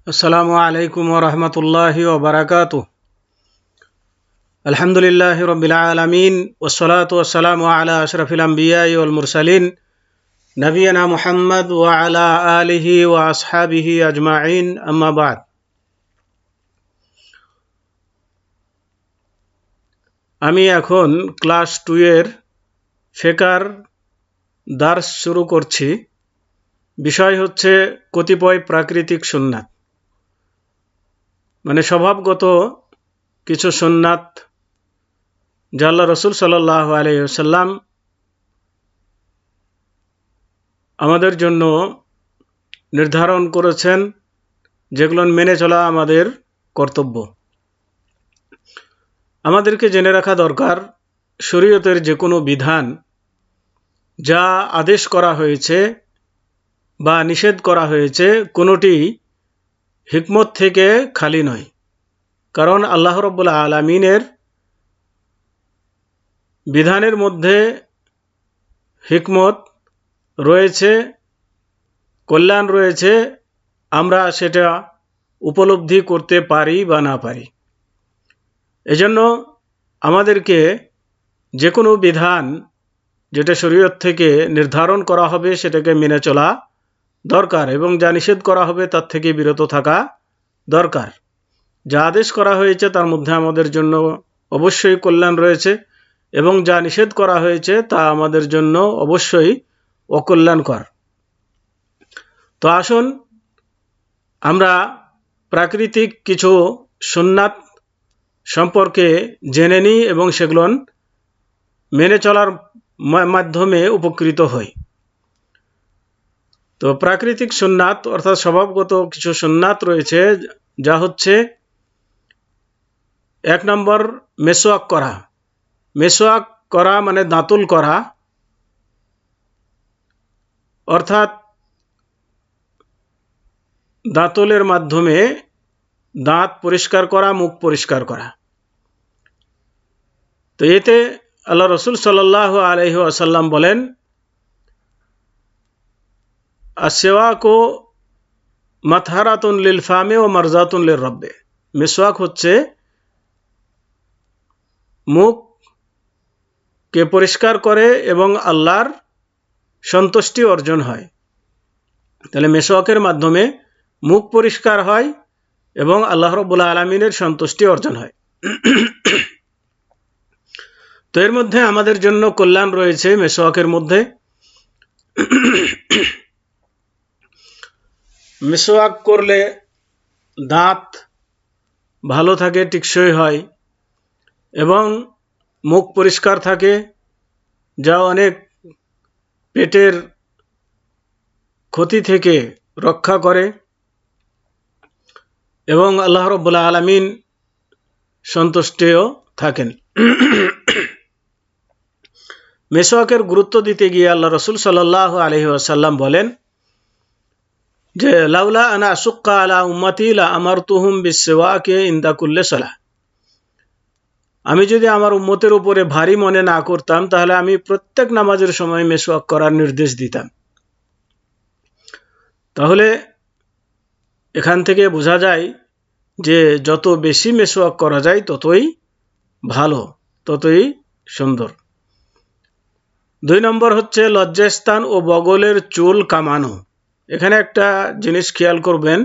আসসালামু আলাইকুম ওয়া রাহমাতুল্লাহি ওয়া বারাকাতুহু। আলহামদুলিল্লাহি রাব্বিল আলামিন ওয়াসসালাতু ওয়াসসালামু আলা আশরাফিল আমবিয়াই ওয়াল মুরসালিন নবিয়িনা মুহাম্মদ ওয়া আলা আলিহি ওয়া আসহাবিহি আজমাইন, আম্মা বাদ। আমি এখন ক্লাস 2 এর ফিকর দার্স শুরু করছি। বিষয় হচ্ছে কতিপয় প্রাকৃতিক সুন্নাত, মানে স্বভাবগত কিছু সুন্নাত যা আল্লাহ রসুল সাল্লাল্লাহু আলাইহি ওয়াসাল্লাম আমাদের জন্য নির্ধারণ করেছেন, যেগুলো মেনে চলা আমাদের কর্তব্য। আমাদেরকে জেনে রাখা দরকার, শরীয়তের যে কোনো বিধান যা আদেশ করা হয়েছে বা নিষেধ করা হয়েছে, কোনোটি হিকমত থেকে খালি নয়। কারণ আল্লাহ রাব্বুল আলামিনের বিধানের মধ্যে হিকমত রয়েছে, কল্যাণ রয়েছে, আমরা সেটা উপলব্ধি করতে পারি বা না পারি। এজন্য আমাদেরকে যে কোনো বিধান যেটা শরীয়ত থেকে নির্ধারণ করা হবে সেটাকে মেনে চলা দরকার, এবং যা নিষেধ করা হবে তার থেকে বিরত থাকা দরকার। যা আদেশ করা হয়েছে তার মধ্যে আমাদের জন্য অবশ্যই কল্যাণ রয়েছে, এবং যা নিষেধ করা হয়েছে তা আমাদের জন্য অবশ্যই অকল্যাণকর। তো আসুন আমরা প্রাকৃতিক কিছু সুন্নাত সম্পর্কে জেনে নিই এবং সেগুলো মেনে চলার মাধ্যমে উপকৃত হই। তো প্রাকৃতিক সুন্নাত অর্থাৎ স্বভাবগত কিছু সুন্নাত রয়েছে, যা হচ্ছে 1 নম্বর মেসওয়াক করা। মেসওয়াক করা মানে দাঁতুল করা, অর্থাৎ দাঁতলের মাধ্যমে দাঁত পরিষ্কার করা, মুখ পরিষ্কার করা। তো এতে আল্লাহ রসুল সাল্লাল্লাহু আলাইহি ওয়াসাল্লাম বলেন, আসওয়াকু মাতহারাতুন লিল ফামি ওয়া মারজাতুন লির রব্বে। মেসওয়াক হচ্ছে মুখকে পরিষ্কার করে এবং আল্লাহর সন্তুষ্টি অর্জন হয়। তাহলে মেসওয়াকের মাধ্যমে মুখ পরিষ্কার হয় এবং আল্লাহ রাব্বুল আলামিনের সন্তুষ্টি অর্জন হয়। তো এর মধ্যে আমাদের জন্য কল্যাণ রয়েছে। মেসওয়াকের মধ্যে মেসওয়াক করলে দাঁত ভালো থাকে, টেকসই হয়, এবং মুখ পরিষ্কার থাকে, যা অনেক পেটের ক্ষতি থেকে রক্ষা করে, এবং আল্লাহ রাব্বুল আলামিন সন্তুষ্টও থাকেন। মেসওয়াকের গুরুত্ব দিতে গিয়ে আল্লাহ রসুল সাল্লাল্লাহু আলাইহি ওয়াসাল্লাম বলেন যে, লাউলা আনা আশুক্কা আলা উম্মতি লা আমারতুহুম বিসওয়াকি ইনদা কুল্লি সালাহ। আমি যদি আমার উম্মতের উপরে ভারী মনে না করতাম, তাহলে আমি প্রত্যেক নামাজের সময় মেসওয়াক করার নির্দেশ দিতাম। তাহলে এখান থেকে বোঝা যায় যে যত বেশি মেসওয়াক করা যায় ততই ভালো, ততই সুন্দর। 2 নম্বর হচ্ছে লজ্জাস্থান ও বগলের চুল কামানো। এখানে একটা জিনিস খেয়াল করবেন,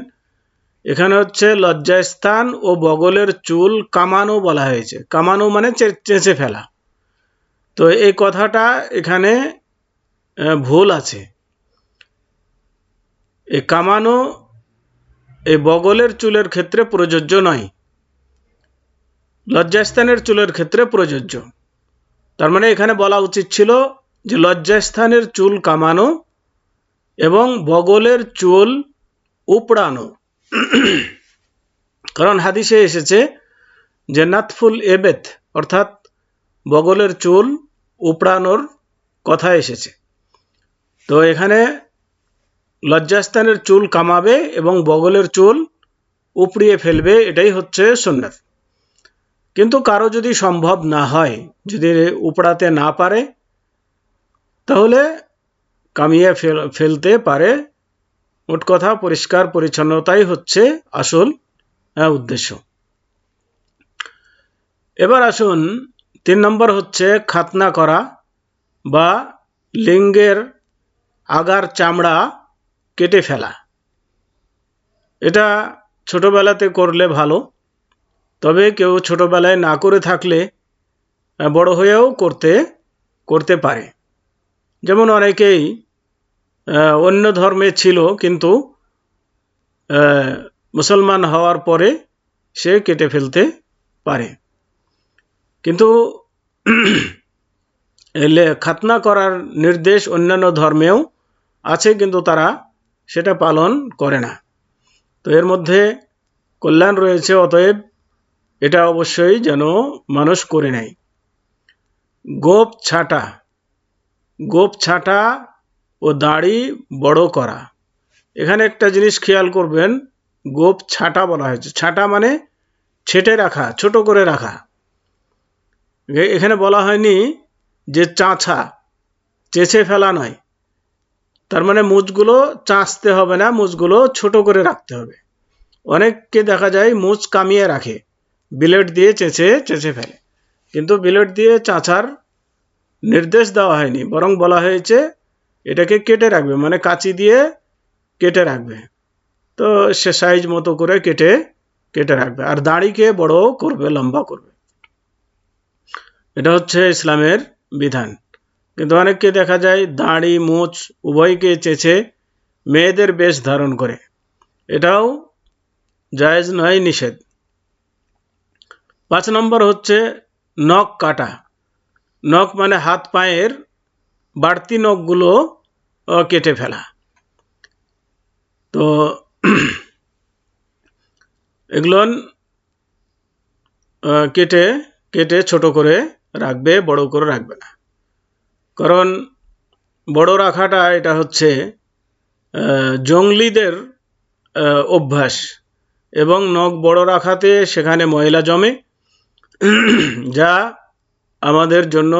এখানে হচ্ছে লজ্জাস্থান ও বগলের চুল কামানো বলা হয়েছে। কামানো মানে চেঁচে ফেলা। তো এই কথাটা এখানে ভুল আছে। এই কামানো এই বগলের চুলের ক্ষেত্রে প্রযোজ্য নয়, লজ্জাস্থানের চুলের ক্ষেত্রে প্রযোজ্য। তার মানে এখানে বলা উচিত ছিল যে লজ্জাস্থানের চুল কামানো এবং বগলের চুল উপড়ানো। কারণ হাদিসে এসেছে যে নাতফুল এবেত, অর্থাৎ বগলের চুল উপড়ানোর কথা এসেছে। তো এখানে লজ্জাস্থানের চুল কামাবে এবং বগলের চুল উপড়িয়ে ফেলবে, এটাই হচ্ছে সুন্নাত। কিন্তু কারো যদি সম্ভব না হয়, যদি উপড়াতে না পারে, তাহলে কামিয়ে ফেলতে পারে, মোট কথা পরিষ্কার পরিচ্ছন্নতাই হচ্ছে আসল উদ্দেশ্য। এবার আসুন 3 নম্বর হচ্ছে খাতনা করা বা লিঙ্গের আগার চামড়া কেটে ফেলা। এটা ছোটবেলাতে করলে ভালো, তবে কেউ ছোটবেলায় না করে থাকলে বড় হয়েও করতে পারে। যেমন অনেকেই অন্য ধর্মে ছিল, কিন্তু মুসলমান হওয়ার পরে সে কেটে ফেলতে পারে। কিন্তু খাতনা করার নির্দেশ অন্যান্য ধর্মেও আছে, কিন্তু তারা সেটা পালন করে না। তো এর মধ্যে কল্যাণ রয়েছে, অতএব এটা অবশ্যই যেন মানুষ করে নেয়। গোঁফ ছাঁটা ও দাড়ি বড় করা। এখানে একটা জিনিস খেয়াল করবেন, গোঁফ ছাঁটা বলা হয়েছে। ছাঁটা মানে ছেটে রাখা, ছোট করে রাখা। এখানে বলা হয়নি যে চেঁচে ফেলা নয়। তার মানে মুছগুলো চাঁচতে হবে না, মুছগুলো ছোট করে রাখতে হবে। অনেককে দেখা যায় মুছ কামিয়ে রাখে, বিলেট দিয়ে চেঁচে ফেলে, কিন্তু বিলেট দিয়ে চাঁচার নির্দেশ দেওয়া হয়নি, বরং বলা হয়েছে এটাকে কেটে রাখবে, মানে কাঁচি দিয়ে কেটে রাখবে। তো সে সাইজ মতো করে কেটে রাখবে, আর দাড়িকে বড় করবে, লম্বা করবে। এটা হচ্ছে ইসলামের বিধান। কিন্তু অনেককে দেখা যায় দাড়ি মুছ উভয়কে চেঁচে মেয়েদের বেশ ধারণ করে, এটাও জায়েজ নয়, নিষেধ। 5 নম্বর হচ্ছে নখ কাটা। নখ মানে হাত পায়ের বাড়তি নখগুলো কেটে ফেলা। তো এগুলো কেটে ছোট করে রাখবে, বড় করে রাখবে না। কারণ বড় রাখাটা এটা হচ্ছে জঙ্গলিদের অভ্যাস, এবং নখ বড় রাখাতে সেখানে ময়লা জমে, যা আমাদের জন্য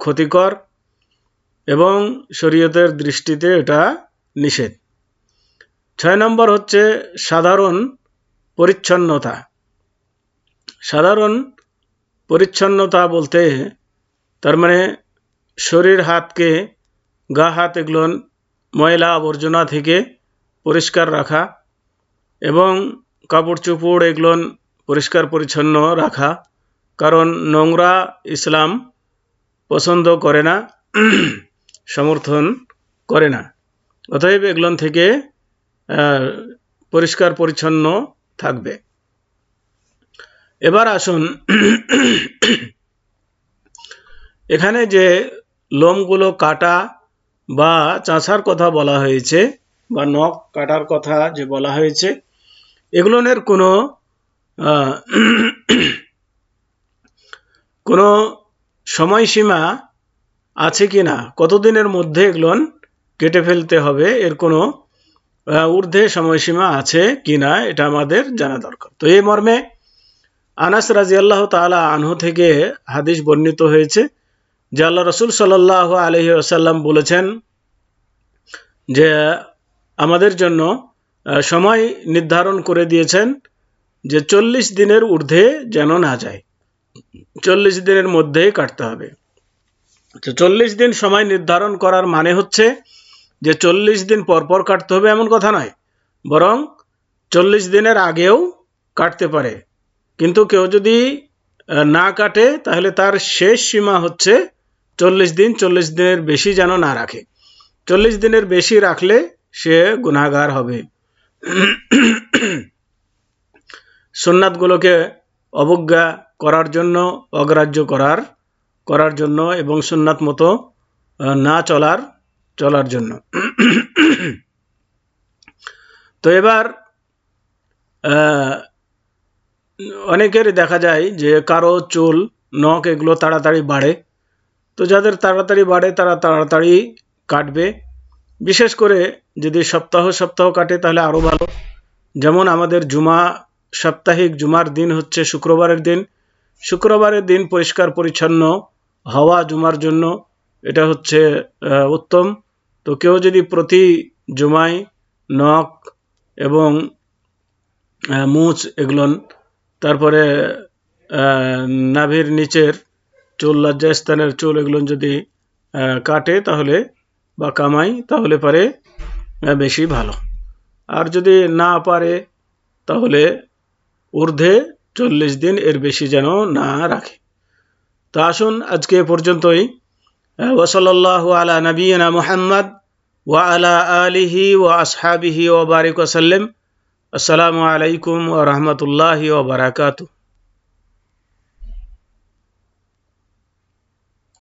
ক্ষতিকর, এবং শরীয়তের দৃষ্টিতে এটা নিষেধ। 6 নম্বর হচ্ছে সাধারণ পরিচ্ছন্নতা। সাধারণ পরিচ্ছন্নতা বলতে তার মানে শরীর, গা হাত এগুলো ময়লা আবর্জনা থেকে পরিষ্কার রাখা, এবং কাপড় চোপড় এগুলো পরিষ্কার পরিচ্ছন্ন রাখা। কারণ নোংরা ইসলাম পছন্দ করে না, সমর্থন করে না। অতএব এগুলো থেকে পরিষ্কার পরিচ্ছন্ন থাকবে। এবার আসুন, এখানে যে লোমগুলো কাটা বা চাঁচার কথা বলা হয়েছে, বা নখ কাটার কথা যে বলা হয়েছে, এগুলোর কোনো সময়সীমা আছে কি না, কতদিনের মধ্যে এগুলো কেটে ফেলতে হবে, এর কোনো ঊর্ধ্বে সময়সীমা আছে কি না, এটা আমাদের জানা দরকার। তো এই মর্মে আনাস রাদিয়াল্লাহু তাআলা আনহু থেকে হাদিস বর্ণিত হয়েছে যে আল্লাহ রাসূল সাল্লাল্লাহু আলাইহি ওয়াসাল্লাম বলেছেন যে আমাদের জন্য সময় নির্ধারণ করে দিয়েছেন যে 40 দিনের ঊর্ধ্বে যেন না যায়, 40 দিনের মধ্যেই কাটতে হবে। তো 40 দিন সময় নির্ধারণ করার মানে হচ্ছে যে 40 দিন পর পর কাটতে হবে এমন কথা নয়, বরং 40 দিনের আগেও কাটতে পারে। কিন্তু কেউ যদি না কাটে, তাহলে তার শেষ সীমা হচ্ছে 40 দিন। 40 দিনের বেশি যেন না রাখে। 40 দিনের বেশি রাখলে সে গুনাহগার হবে। সুন্নাতগুলোকে অবজ্ঞা করার জন্য, অগ্রাহ্য করার জন্য, এবং সুন্নাত মতো না চলার জন্য। তো এবার অনেকের দেখা যায় যে কারো চুল, নখ এগুলো তাড়াতাড়ি বাড়ে। তো যাদের তাড়াতাড়ি বাড়ে তারা তাড়াতাড়ি কাটবে। বিশেষ করে যদি সপ্তাহ কাটে তাহলে আরও ভালো। যেমন আমাদের সাপ্তাহিক জুমার দিন হচ্ছে শুক্রবারের দিন। শুক্রবারের দিন পরিষ্কার পরিচ্ছন্ন হওয়া জুমার জন্য এটা হচ্ছে উত্তম। তো কেউ যদি প্রতি জুমায় নখ এবং মুছ এগুলো, তারপরে নাভির নিচের চুল, লজ্জাস্থানের চুল, এগুলো যদি কাটে তাহলে বা কামাই তাহলে পারে বেশি ভালো। আর যদি না পারে তাহলে ঊর্ধ্বে 40 দিন, এর বেশি যেন না রাখে। তো আসুন আজকে পর্যন্তই। ওয়াসাল্লাল্লাহু আলা নবিয়িনা মুহাম্মদ ওয়া আলা আলিহি ওয়া আসহাবিহি ওয়া বারিক ওয়া সাল্লাম। আসসালামু আলাইকুম ওয়া রাহমাতুল্লাহি ওয়া বারাকাতুহু।